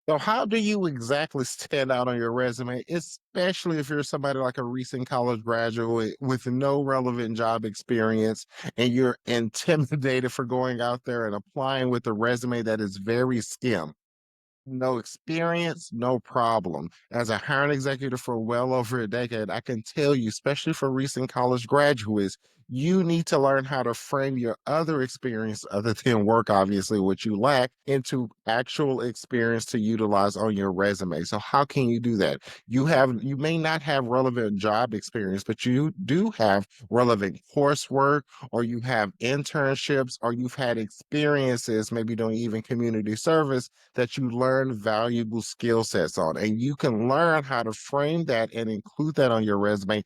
So how do you exactly stand out on your resume, especially if you're somebody like a recent college graduate with no relevant job experience and you're intimidated for going out there and applying with a resume that is very skim? No experience, no problem. As a hiring executive for well over a decade, I can tell you, especially for recent college graduates, you need to learn how to frame your other experience other than work, obviously, what you lack, into actual experience to utilize on your resume. So how can you do that? You may not have relevant job experience, but you do have relevant coursework, or you have internships, or you've had experiences, maybe doing even community service that you learn valuable skill sets on. And you can learn how to frame that and include that on your resume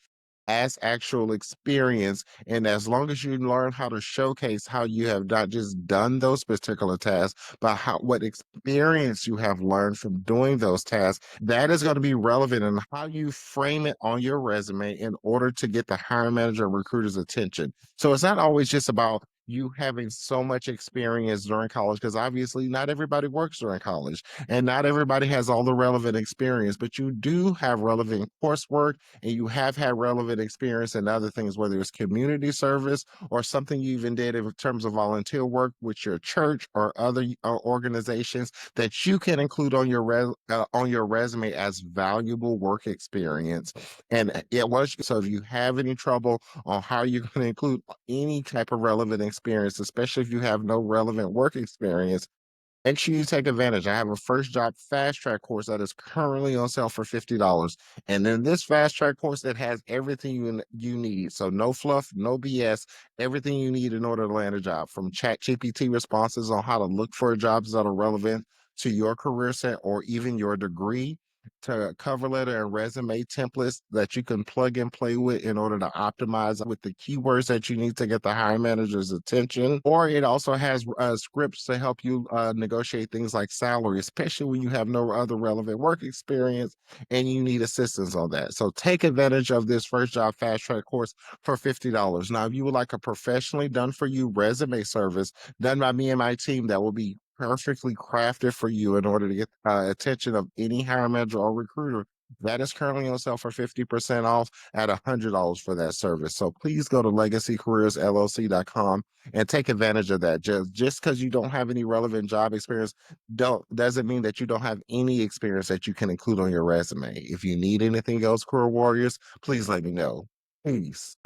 as actual experience. And as long as you learn how to showcase how you have not just done those particular tasks, but what experience you have learned from doing those tasks, that is going to be relevant in how you frame it on your resume in order to get the hiring manager and recruiter's attention. So it's not always just about you having so much experience during college, because obviously not everybody works during college and not everybody has all the relevant experience, but you do have relevant coursework and you have had relevant experience in other things, whether it's community service or something you even did in terms of volunteer work with your church or other organizations that you can include on your on your resume as valuable work experience. And it was so if you have any trouble on how you're going to include any type of relevant experience, especially if you have no relevant work experience, make sure you take advantage. I have a first job fast track course that is currently on sale for $50. And then this fast track course that has everything you need. So no fluff, no BS, everything you need in order to land a job, from chat GPT responses on how to look for jobs that are relevant to your career set or even your degree, to cover letter and resume templates that you can plug and play with in order to optimize with the keywords that you need to get the hiring manager's attention. Or it also has scripts to help you negotiate things like salary, especially when you have no other relevant work experience and you need assistance on that. So take advantage of this first job fast track course for $50. Now, if you would like a professionally done for you resume service done by me and my team, that will be perfectly crafted for you in order to get attention of any hiring manager or recruiter, that is currently on sale for 50% off at $100 for that service. So please go to legacycareersllc.com and take advantage of that. Just because you don't have any relevant job experience, don't doesn't mean that you don't have any experience that you can include on your resume. If you need anything else, Career Warriors, please let me know. Peace.